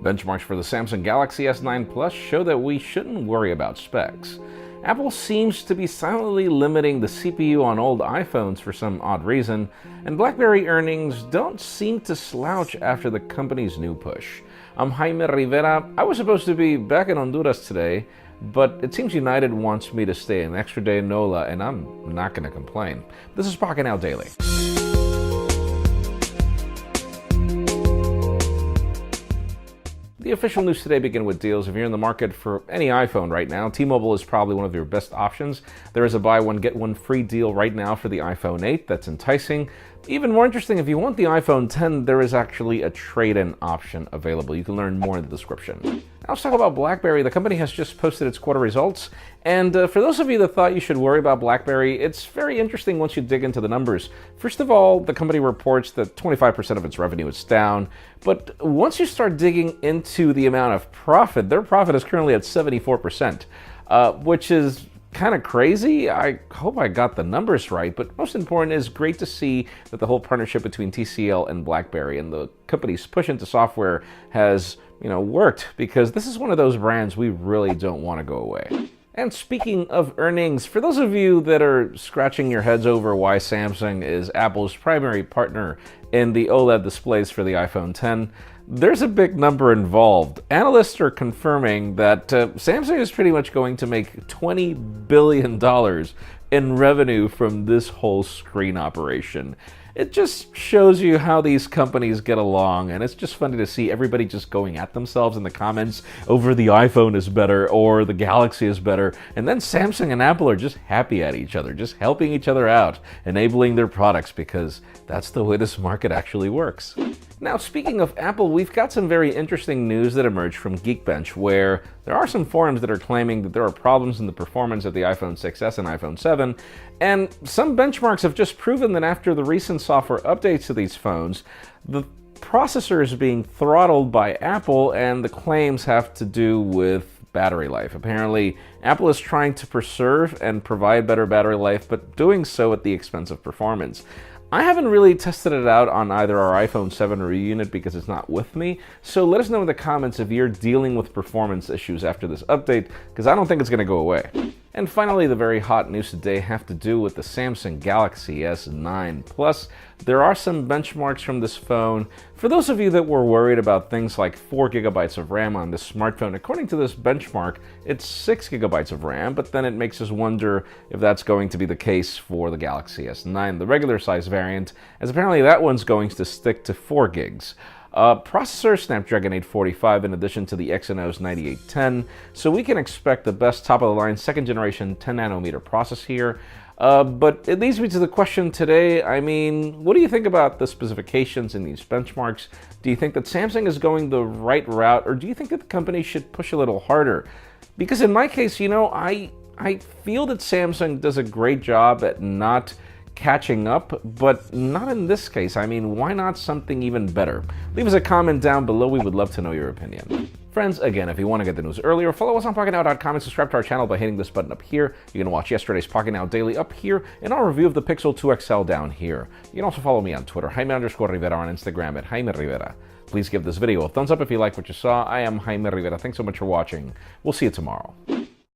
Benchmarks for the Samsung Galaxy S9 Plus show that we shouldn't worry about specs. Apple seems to be silently limiting the CPU on old iPhones for some odd reason, and BlackBerry earnings don't seem to slouch after the company's new push. I'm Jaime Rivera. I was supposed to be back in Honduras today, but it seems United wants me to stay an extra day in NOLA, and I'm not going to complain. This is Pocketnow Daily. The official news today begin with deals. If you're in the market for any iPhone right now, T-Mobile is probably one of your best options. There is a buy one, get one free deal right now for the iPhone 8 that's enticing. Even more interesting, if you want the iPhone 10, there is actually a trade-in option available. You can learn more in the description. Now let's talk about BlackBerry. The company has just posted its quarter results, and for those of you that thought you should worry about BlackBerry, it's very interesting once you dig into the numbers. First of all, the company reports that 25% of its revenue is down, but once you start digging into the amount of profit, their profit is currently at 74%, which is kind of crazy. I hope I got the numbers right, but most important is great to see that the whole partnership between TCL and BlackBerry and the company's push into software has, worked, because this is one of those brands we really don't want to go away. And speaking of earnings, for those of you that are scratching your heads over why Samsung is Apple's primary partner in the OLED displays for the iPhone X, there's a big number involved. Analysts are confirming that Samsung is pretty much going to make $20 billion in revenue from this whole screen operation. It just shows you how these companies get along, and it's just funny to see everybody just going at themselves in the comments over the iPhone is better or the Galaxy is better, and then Samsung and Apple are just happy at each other, just helping each other out, enabling their products, because that's the way this market actually works. Now, speaking of Apple, we've got some very interesting news that emerged from Geekbench, where there are some forums that are claiming that there are problems in the performance of the iPhone 6s and iPhone 7, and some benchmarks have just proven that after the recent software updates to these phones, the processor is being throttled by Apple, and the claims have to do with battery life. Apparently, Apple is trying to preserve and provide better battery life, but doing so at the expense of performance. I haven't really tested it out on either our iPhone 7 or unit because it's not with me, so let us know in the comments if you're dealing with performance issues after this update, because I don't think it's going to go away. And finally, the very hot news today have to do with the Samsung Galaxy S9 Plus. There are some benchmarks from this phone. For those of you that were worried about things like 4 gigabytes of RAM on this smartphone, according to this benchmark, it's 6 gigabytes of RAM, but then it makes us wonder if that's going to be the case for the Galaxy S9, the regular size variant, as apparently that one's going to stick to 4 gigs. Processor Snapdragon 845 in addition to the Exynos 9810, so we can expect the best top-of-the-line second-generation 10nm process here. But it leads me to the question today. What do you think about the specifications in these benchmarks? Do you think that Samsung is going the right route, or do you think that the company should push a little harder? Because in my case, I feel that Samsung does a great job at not catching up, but not in this case. Why not something even better? Leave us a comment down below. We would love to know your opinion. Friends, again, if you want to get the news earlier, follow us on Pocketnow.com and subscribe to our channel by hitting this button up here. You can watch yesterday's Pocketnow Daily up here and our review of the Pixel 2 XL down here. You can also follow me on Twitter, Jaime_Rivera, on Instagram at Jaime Rivera. Please give this video a thumbs up if you like what you saw. I am Jaime Rivera. Thanks so much for watching. We'll see you tomorrow.